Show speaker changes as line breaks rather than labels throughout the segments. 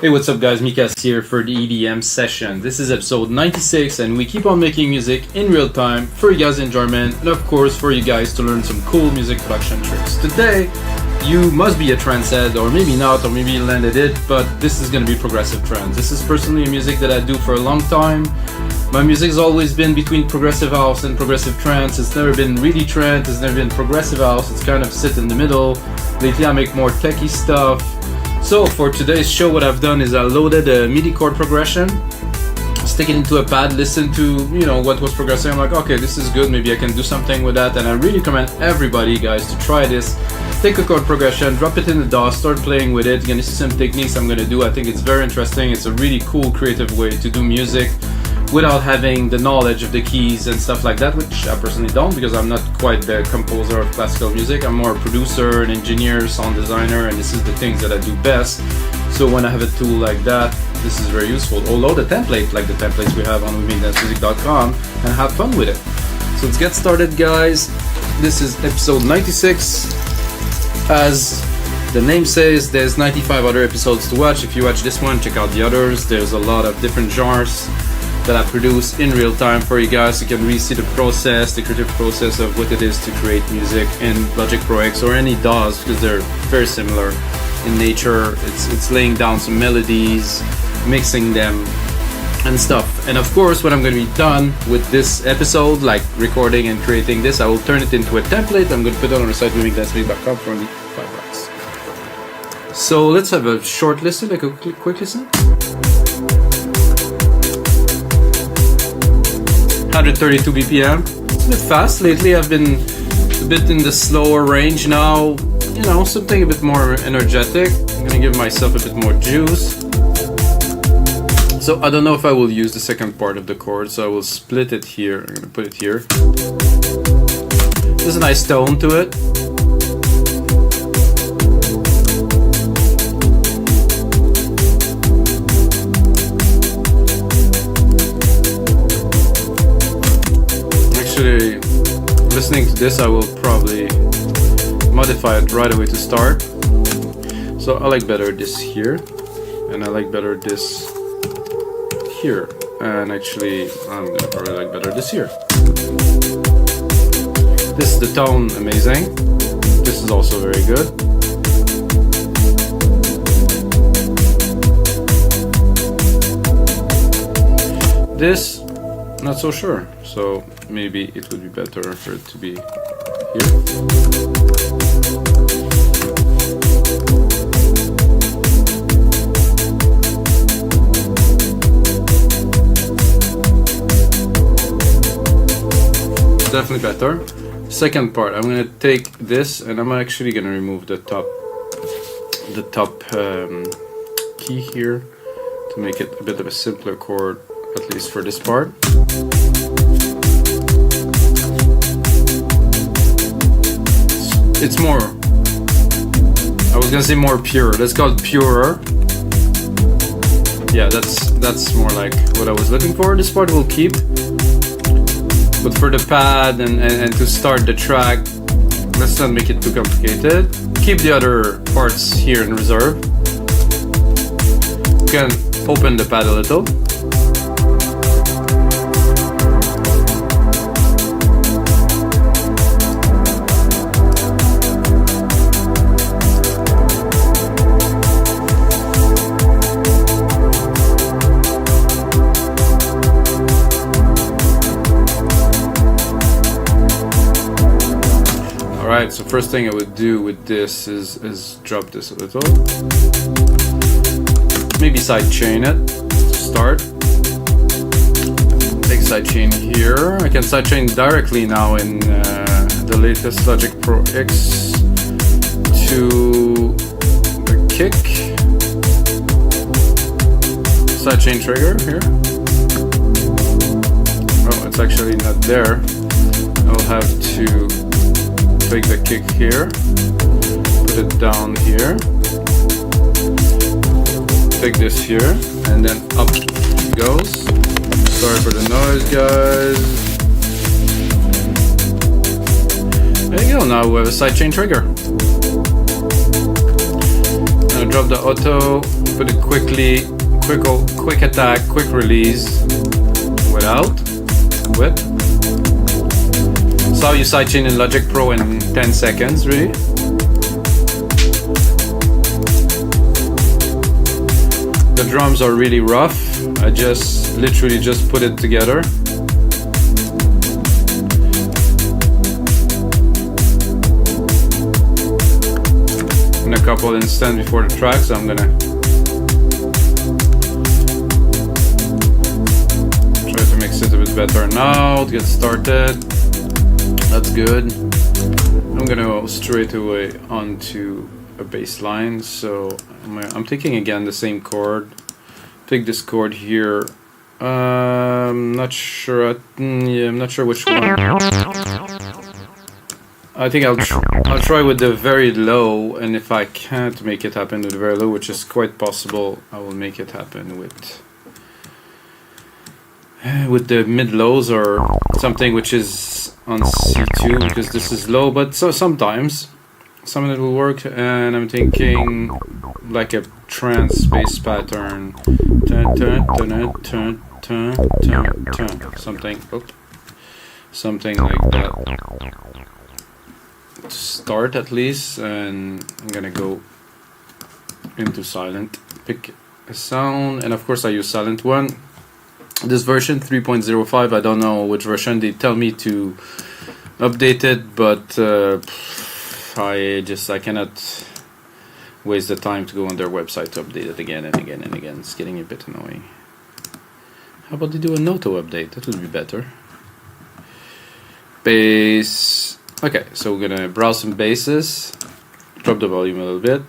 Hey, what's up guys, Mikas here for the EDM session. This is episode 96 and we keep on making music in real time for you guys' enjoyment and of course for you guys to learn some cool music production tricks. Today, you must be a trance head or maybe not, or maybe you landed it, but this is going to be progressive trance. This is personally a music that I do for a long time. My music's always been between progressive house and progressive trance. It's never been really trance, it's never been progressive house, it's kind of sit in the middle. Lately I make more techie stuff. So for today's show, what I've done is I loaded a MIDI chord progression, stick it into a pad, listen to what was progressing. I'm like, okay, this is good, maybe I can do something with that. And I really recommend everybody, guys, to try this. Take a chord progression, drop it in the DAW, start playing with it. You're gonna see some techniques I'm gonna do. I think it's very interesting. It's a really cool, creative way to do music without having the knowledge of the keys and stuff like that, which I personally don't, because I'm not quite the composer of classical music. I'm more a producer, an engineer, sound designer, and this is the things that I do best. So when I have a tool like that, this is very useful. Or load a template like the templates we have on WeMakeDanceMusic.com and have fun with it. So let's get started, guys. This is episode 96. As the name says, there's 95 other episodes to watch. If you watch this one, check out the others. There's a lot of different genres that I produce in real time for you guys. You can really see the process, the creative process of what it is to create music in Logic Pro X or any DAWs, because they're very similar in nature. It's laying down some melodies, mixing them and stuff. And of course, when I'm going to be done with this episode, like recording and creating this, I will turn it into a template. I'm going to put it on our site, WeMakeDanceMusic.com, for only $5. So let's have a short listen, like a quick listen. 132 BPM. It's a bit fast. Lately I've been a bit in the slower range now, something a bit more energetic. I'm gonna give myself a bit more juice. So I don't know if I will use the second part of the chord, so I will split it here. I'm gonna put it here. There's a nice tone to it. Listening to this, I will probably modify it right away to start. So I like better this here, and I like better this here, and actually I'm gonna probably like better this here. This is the tone, amazing. This is also very good. This, not so sure. So maybe it would be better for it to be here. Definitely better. Second part, I'm gonna take this and I'm actually gonna remove the top key here to make it a bit of a simpler chord, at least for this part. It's more, I was gonna say more pure. Let's call it purer. Yeah, that's more like what I was looking for. This part will keep, but for the pad and to start the track, let's not make it too complicated. Keep the other parts here in reserve. You can open the pad a little. Alright, so first thing I would do with this is drop this a little. Maybe sidechain it to start. Take sidechain here. I can sidechain directly now in the latest Logic Pro X to the kick. Sidechain trigger here. Oh, it's actually not there. I'll have to take the kick here, put it down here, take this here, and then up it goes. Sorry for the noise, guys. There you go, now we have a sidechain trigger. gonna drop the auto, put it quickly, quick attack, quick release, without, with. That's how you sidechain in Logic Pro in 10 seconds, really. The drums are really rough. I just literally just put it together. In a couple instants before the track, so I'm gonna try to mix it a bit better now to get started. That's good. I'm gonna go straight away onto a bass line. So I'm taking again the same chord. Take this chord here. I'm not sure. I'm not sure which one. I think I'll try with the very low, and if I can't make it happen with the very low, which is quite possible, I will make it happen with the mid lows or something which is on C2, because this is low. But so sometimes some of it will work, and I'm thinking like a trance bass pattern, something like that to start at least. And I'm gonna go into Sylenth, pick a sound, and of course I use Sylenth1. This version 3.05, I don't know which version. They tell me to update it, but I cannot waste the time to go on their website to update it again and again and again. It's getting a bit annoying. How about they do an auto update? That would be better. Bass. Okay, so we're gonna browse some basses, drop the volume a little bit.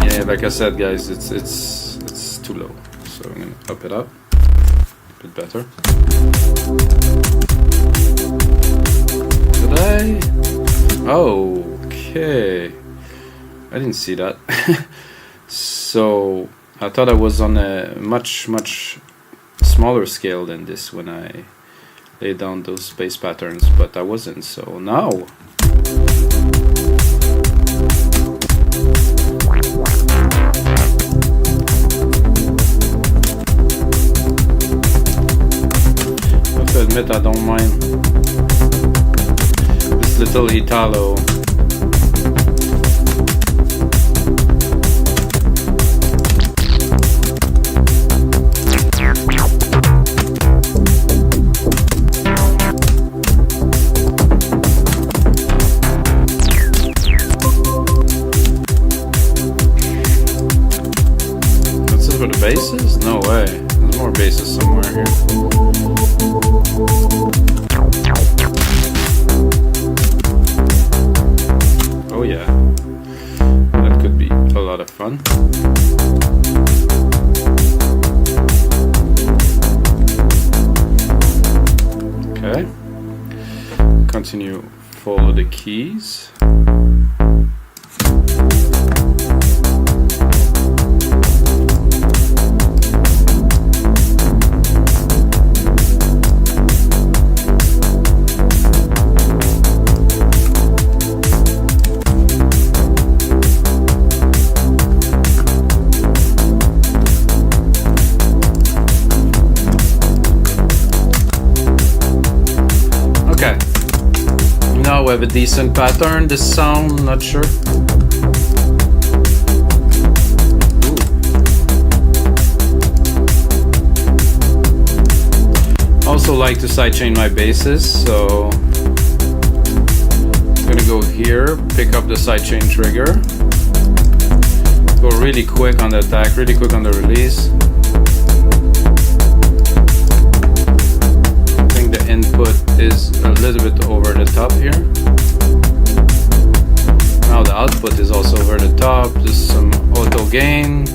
Yeah, like I said, guys, it's too low, so I'm gonna up it up a bit better. Did I? Okay, I didn't see that. So I thought I was on a much smaller scale than this when I laid down those bass patterns, but I wasn't. So now I have to admit I don't mind this little Italo. For the basses? No way. There's more basses somewhere here. Oh yeah. That could be a lot of fun. Okay. Continue, follow the keys. Now we have a decent pattern. This sound, not sure. Also like to sidechain my basses, so I'm gonna go here, pick up the sidechain trigger, go really quick on the attack, really quick on the release. Input is a little bit over the top here. Now the output is also over the top. There's some auto gain,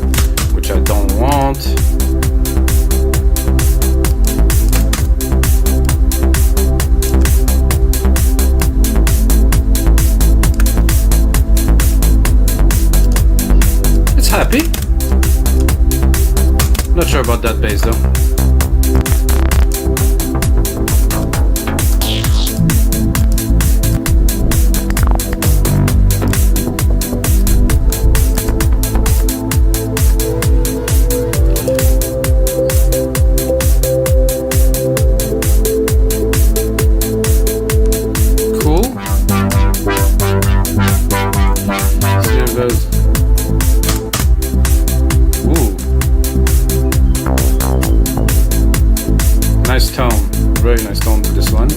which I don't want. It's happy. Not sure about that bass though. goes. Ooh. Nice tone. Very nice tone to this one.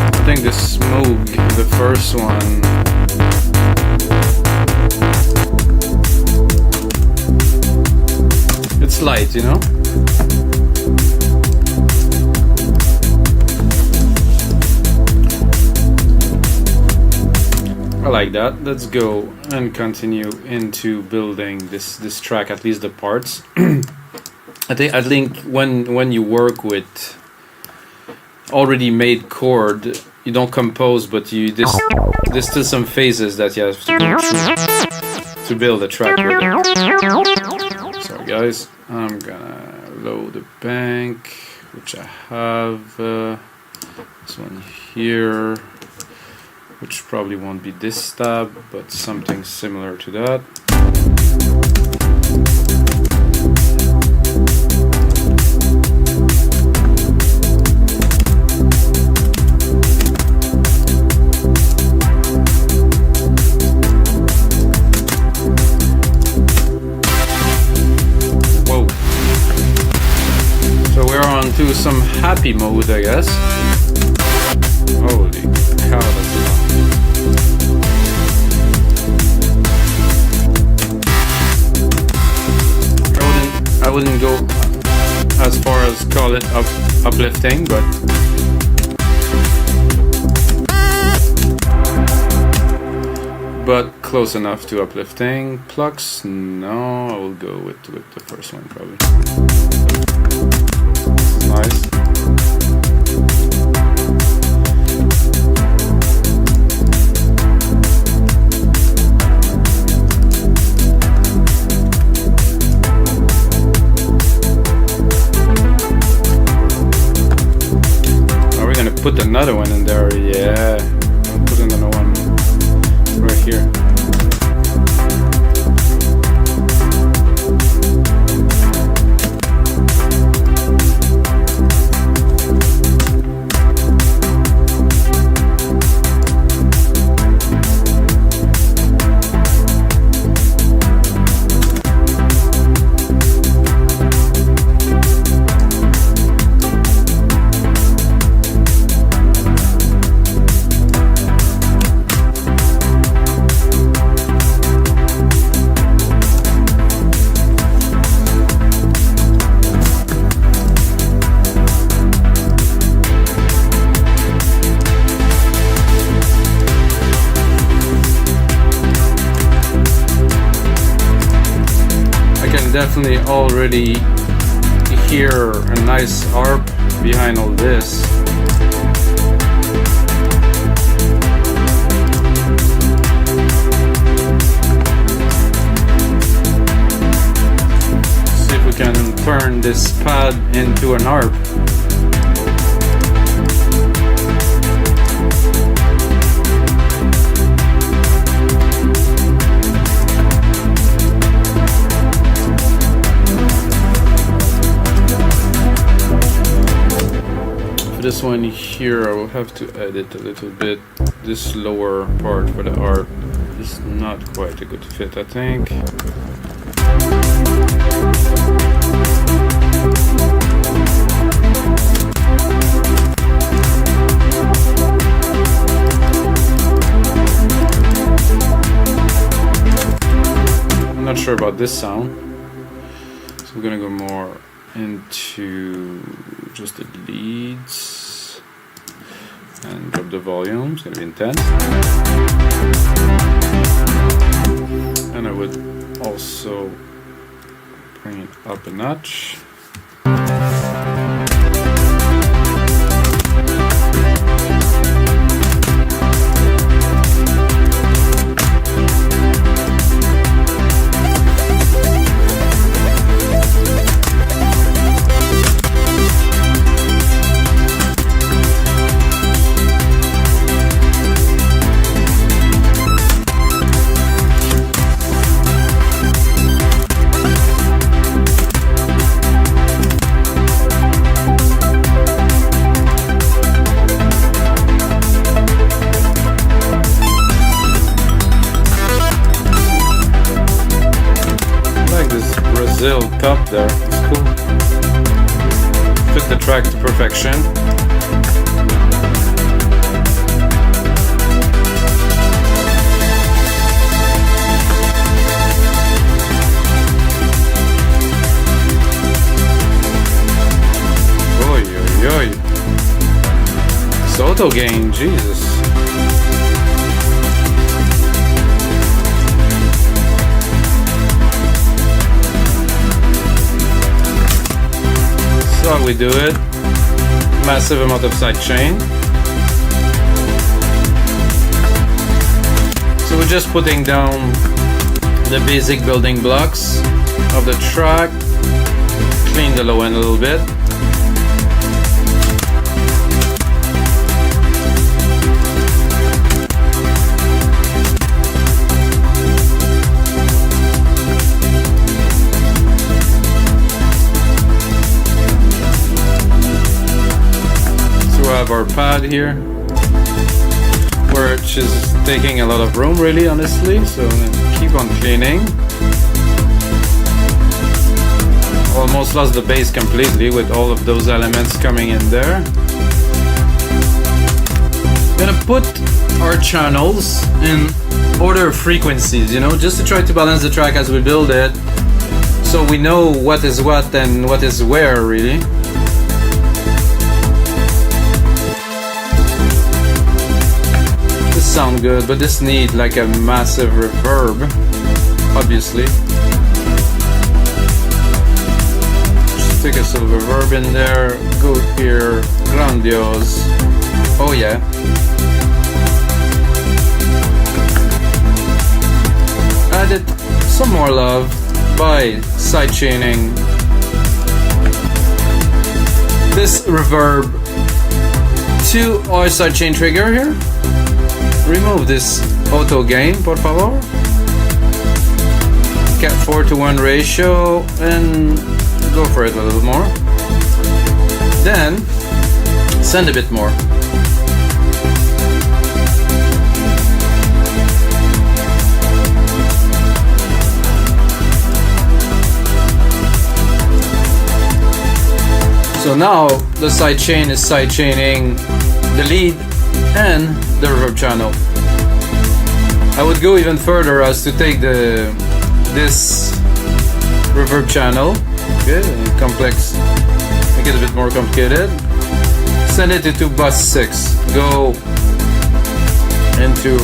I think this Moog, the first one, it's light, you know? I like that. Let's go and continue into building this track, at least the parts. I think when you work with already made chord, you don't compose, but there's still some phases that you have to go through to build a track with it. Sorry guys, I'm gonna load the bank, which I have this one here, which probably won't be this tab, but something similar to that. To some happy mode, I guess. Holy cow, that's loud. I wouldn't go as far as call it uplifting, but close enough to uplifting. Plucks, no, I will go with the first one probably. Nice. Are we gonna put another one in there? Yeah, I'll put another one right here. Definitely already hear a nice arp behind all this. See if we can turn this pad into an arp. This one here, I will have to edit a little bit. This lower part for the arp is not quite a good fit, I think. I'm not sure about this sound, so I'm gonna go more into just the leads and drop the volume. It's gonna be intense. And I would also bring it up a notch. Brazil cup there. It's cool. Took the track to perfection. Oy, oy, oy. It's auto gain, Jesus. That's how we do it. Massive amount of sidechain. So we're just putting down the basic building blocks of the track. Clean the low end a little bit. Our pad here, which is taking a lot of room, really, honestly, so keep on cleaning. Almost lost the bass completely with all of those elements coming in there. Gonna put our channels in order of frequencies, you know, just to try to balance the track as we build it, so we know what is what and what is where, really. Sound good, but this need like a massive reverb, obviously. Just take a silver reverb in there, go here, grandiose. Oh yeah. Added some more love by sidechaining this reverb to our sidechain trigger here. Remove this auto gain, por favor. Cat 4:1 ratio and go for it a little more. Then send a bit more. So now the sidechain is sidechaining the lead and the reverb channel. I would go even further as to take this reverb channel, okay, complex, make it a bit more complicated, send it into bus 6, go into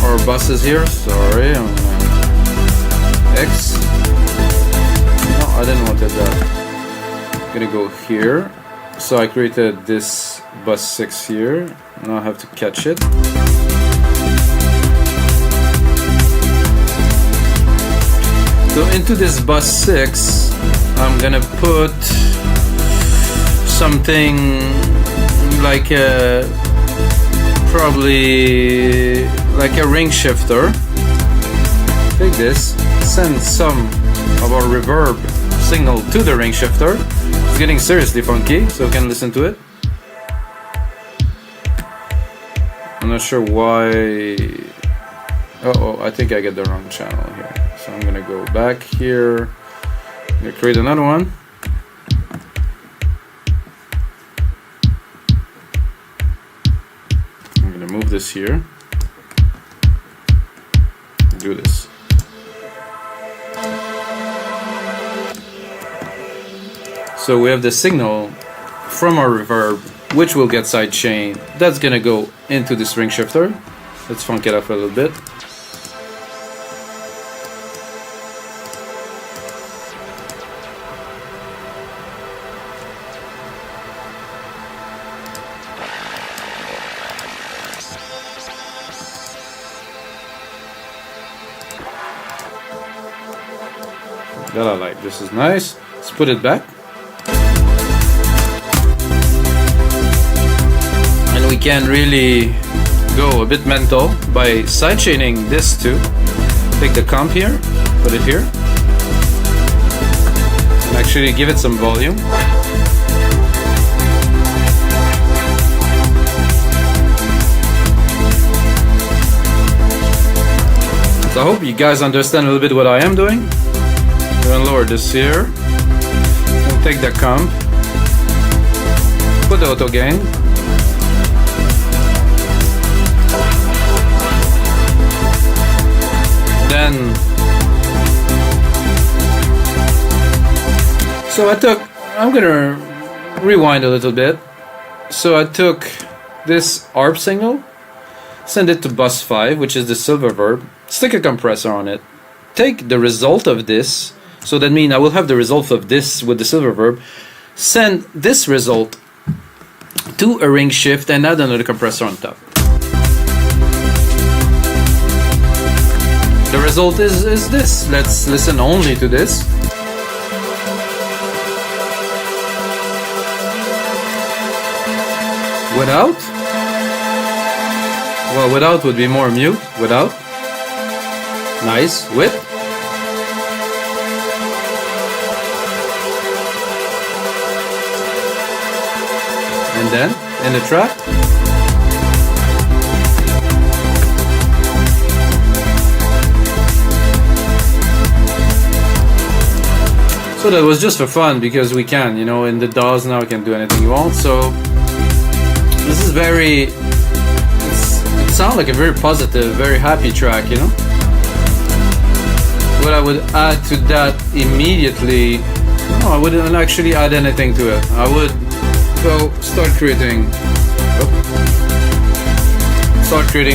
our buses here, sorry, X, no, I didn't want that, I'm gonna go here, so I created this bus 6 here, now I have to catch it. So into this bus 6, I'm gonna put something like a, probably like a ring shifter. Take this, send some of our reverb signal to the ring shifter. It's getting seriously funky, so you can listen to it. I'm not sure why. Oh, I think I get the wrong channel here. So I'm gonna go back here. I'm gonna create another one. I'm gonna move this here. Do this. So we have the signal from our reverb, which will get sidechain. That's gonna go into this ring shifter. Let's funk it up a little bit. That I like. This is nice. Let's put it back. And we can really go a bit mental by sidechaining this too. Take the comp here, put it here, and actually give it some volume. So I hope you guys understand a little bit what I am doing. Even lower this here. We'll take the comp. Put the auto gain. Then, so I'm gonna rewind a little bit. So I took this ARP signal, send it to bus 5, which is the silver verb, stick a compressor on it, take the result of this, so that means I will have the result of this with the silver verb, send this result to a ring shift and add another compressor on top. The result is this. Let's listen only to this. Without? Well, without would be more mute. Without. Nice. With? And then, in the track. So that was just for fun, because we can, you know, in the DAWs now we can do anything you want. So this is very, it sounds like a very positive, very happy track, you know. What I would add to that immediately, no, I wouldn't actually add anything to it. I would go start creating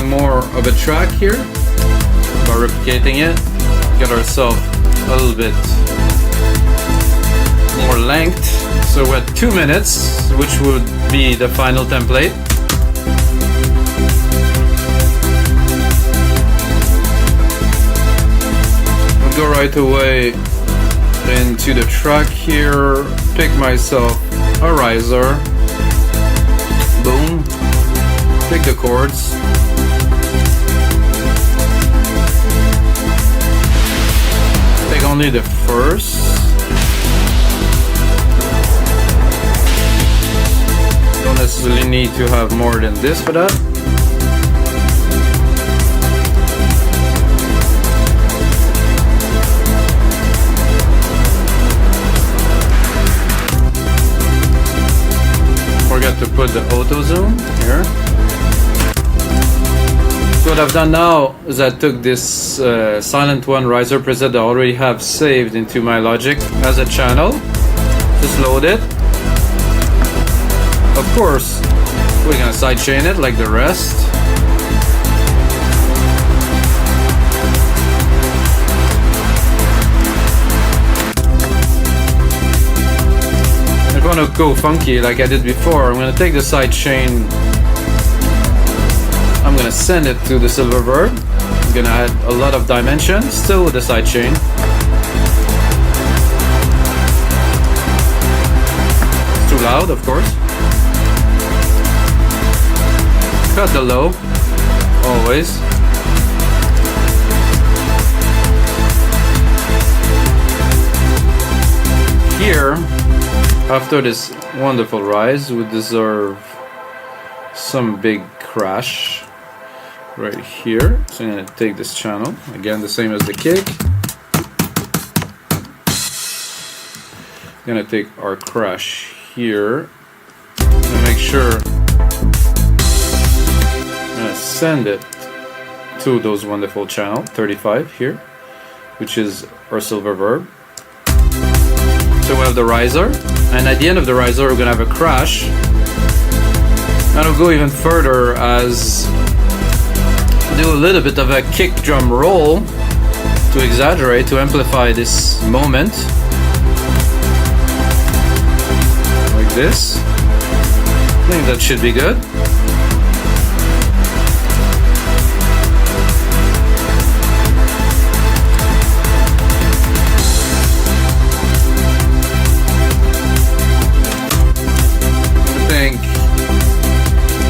more of a track here by replicating it, get ourselves a little bit more length. So we're at 2 minutes, which would be the final template. I'll go right away into the track here, pick myself a riser, boom, pick the chords, take only the first, don't necessarily need to have more than this for that. Forget to put the auto zoom here. So what I've done now is I took this Sylenth1 riser preset that I already have saved into my Logic as a channel. Just load it. Of course, we're gonna sidechain it like the rest. If I want to go funky like I did before, I'm gonna take the sidechain, I'm gonna send it to the silver verb. I'm gonna add a lot of dimension, still with the sidechain. It's too loud, of course. Cut the low, always. Here, after this wonderful rise, we deserve some big crash right here. So I'm going to take this channel, again the same as the kick. I'm going to take our crash here and make sure send it to those wonderful channel 35 here, which is our silver verb. So we have the riser, and at the end of the riser we're gonna have a crash, and we'll go even further as do a little bit of a kick drum roll to exaggerate, to amplify this moment like this. I think that should be good.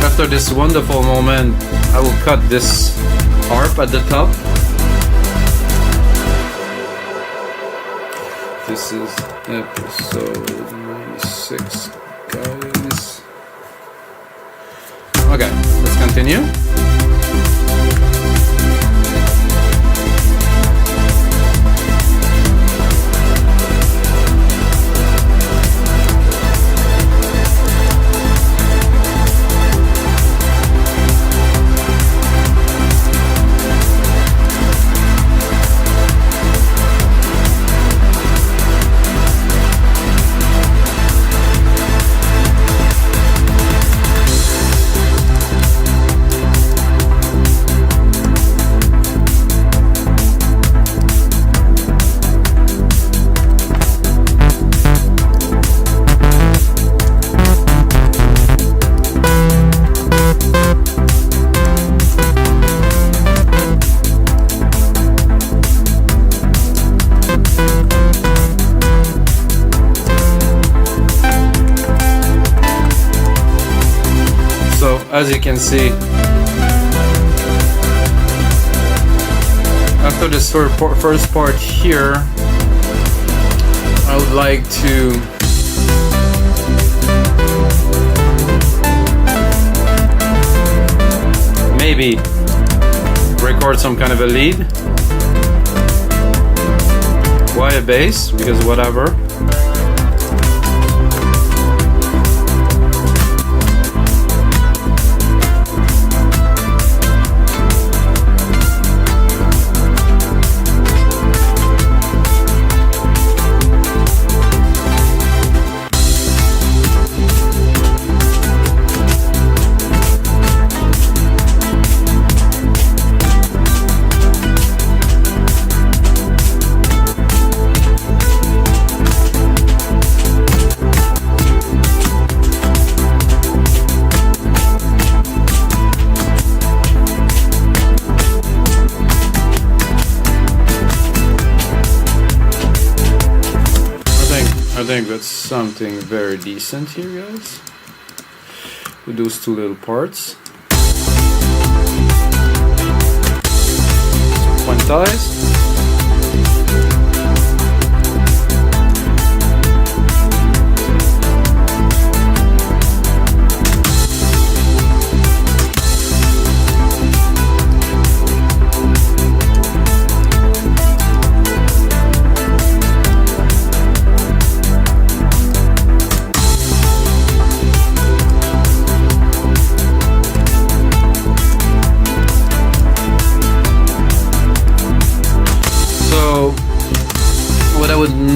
After this wonderful moment, I will cut this harp at the top. This is episode 96, guys. Okay, let's continue. as you can see, after this first part here, I would like to maybe record some kind of a lead. Why a bass? Because whatever. I think that's something very decent here, guys, with those two little parts. Quantize.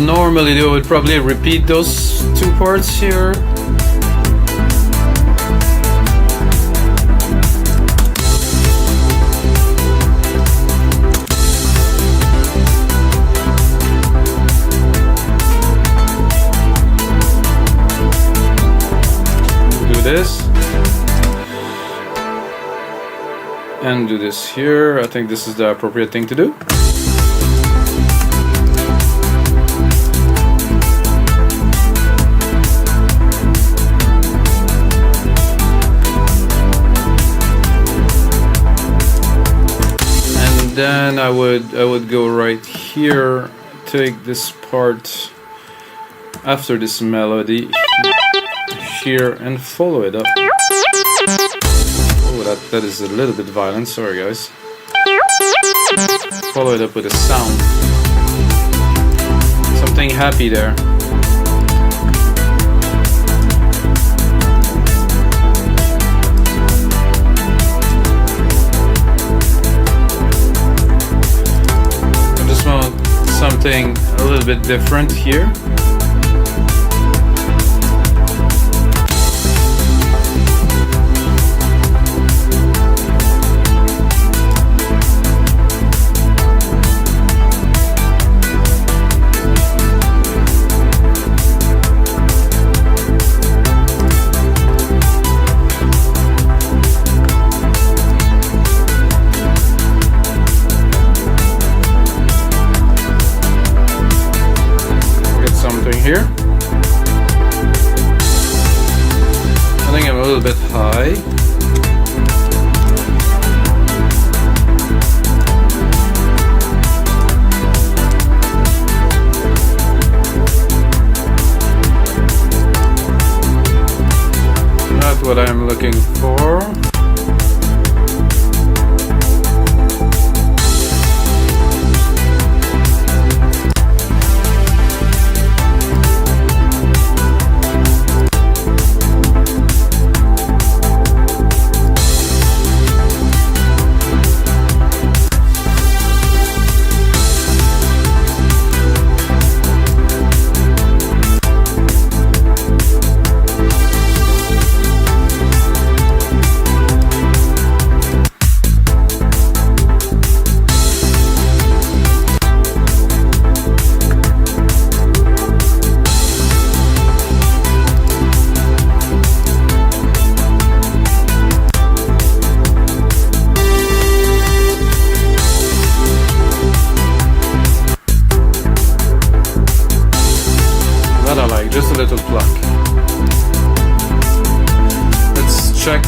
Normally I would probably repeat those two parts here. Do this. And do this here. I think this is the appropriate thing to do. Then I would go right here, take this part after this melody here and follow it up. Oh, that is a little bit violent, sorry guys. Follow it up with a sound. Something happy there. Something a little bit different here. Here. I think I'm a little bit high. Not what I'm looking for. Just a little pluck. Let's check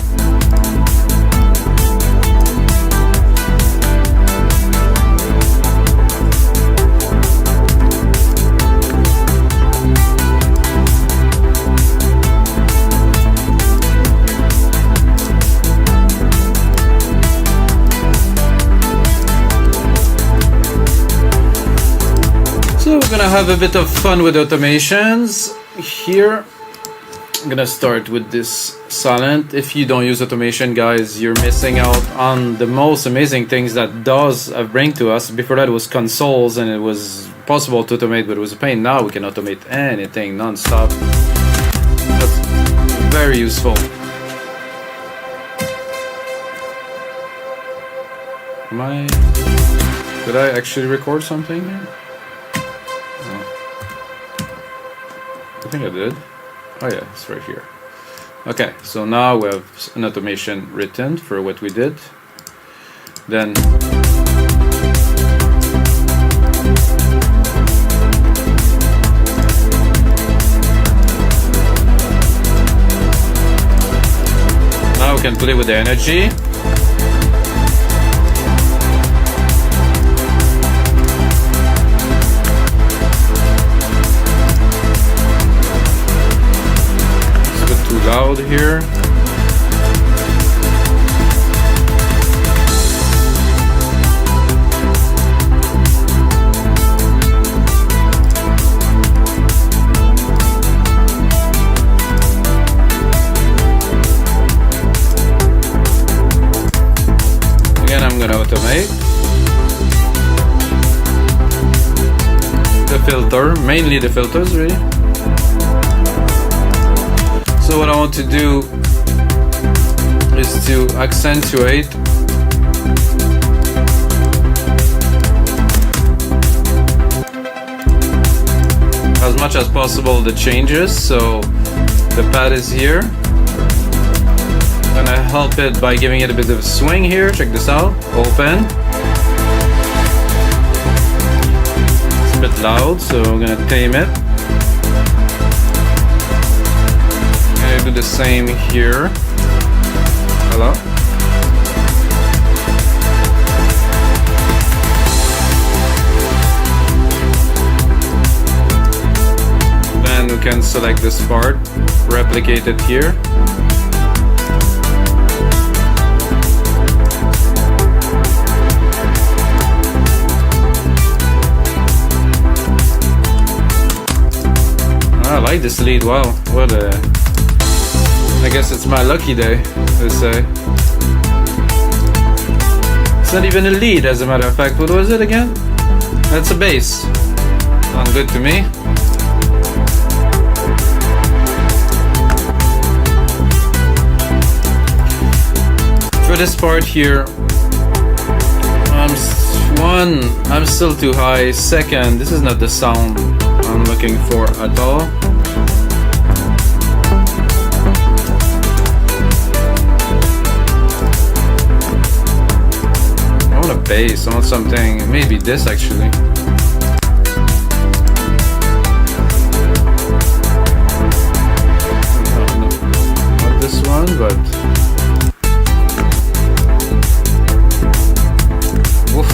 gonna have a bit of fun with automations here. I'm gonna start with this Sylenth. If you don't use automation, guys, you're missing out on the most amazing things that DAWs bring to us. Before that, it was consoles and it was possible to automate, but it was a pain. Now we can automate anything non-stop. That's very useful. Did I actually record something here? No. I think I did. Oh yeah, it's right here. Okay, so now we have an automation written for what we did. Then now we can play with the energy. Loud here. Again, I'm gonna automate the filter, mainly the filters, really. So what I want to do is to accentuate as much as possible the changes. So the pad is here. I'm gonna help it by giving it a bit of a swing here. Check this out. Open. It's a bit loud, so I'm gonna tame it. Do the same here. Hello. Then we can select this part, replicate it here. I like this lead. Wow, what a... I guess it's my lucky day, they say. It's not even a lead, as a matter of fact. What was it again? That's a bass. Sounds good to me. For this part here, I'm still too high. Second, this is not the sound I'm looking for at all. Bass, I want something, maybe this actually. No, not this one, but oof.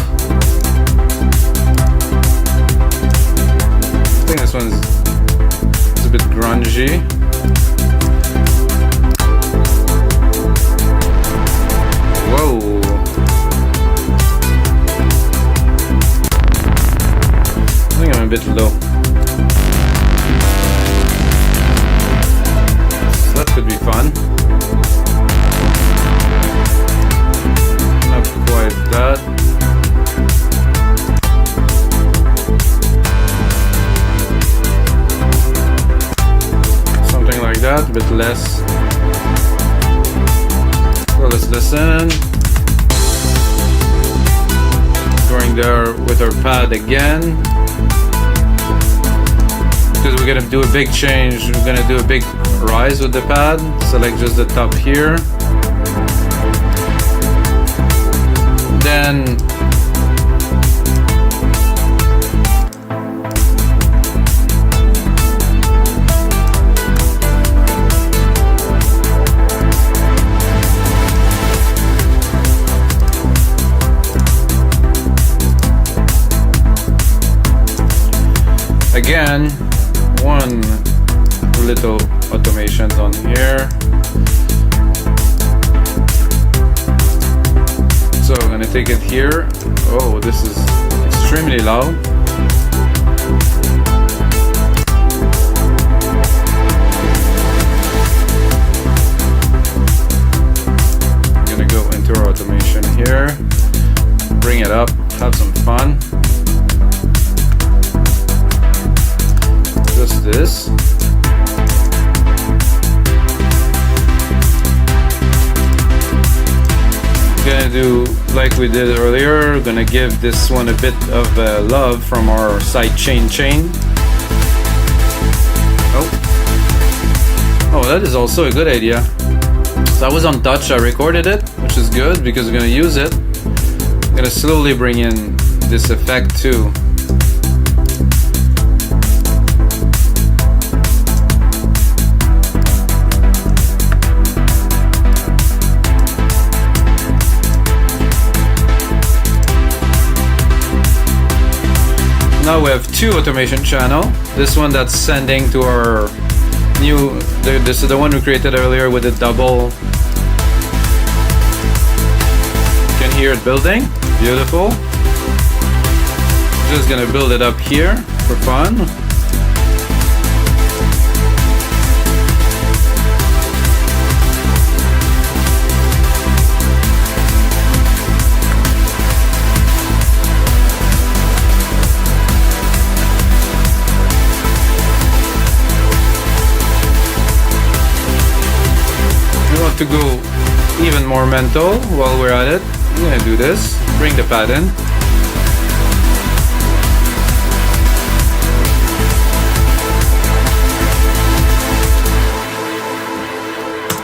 I think this one's a bit grungy. Whoa. I think I'm a bit low. So that could be fun. Not quite that. Something like that, a bit less. So let's listen. Going there with our pad again. Because we're gonna do a big change, we're gonna do a big rise with the pad. Select just the top here. Then again, one little automation on here. So I'm gonna take it here. Oh, this is extremely loud. use this. Gonna do like we did earlier. Gonna give this one a bit of love from our sidechain chain. Oh, that is also a good idea. So I was on touch, I recorded it, which is good because we're gonna use it. I'm gonna slowly bring in this effect too. Now we have two automation channels. This one that's sending to our new, this is the one we created earlier with the double. You can hear it building, beautiful. Just gonna build it up here for fun. To go even more mental while we're at it, I'm gonna do this, bring the pad in.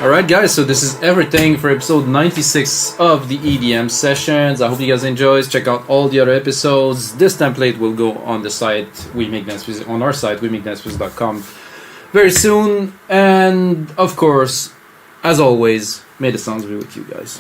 Alright guys, so this is everything for episode 96 of the EDM sessions. I hope you guys enjoyed. Check out all the other episodes. This template will go on the site, on our site, wemakedance.com very soon. And of course, as always, may the sounds be with you guys.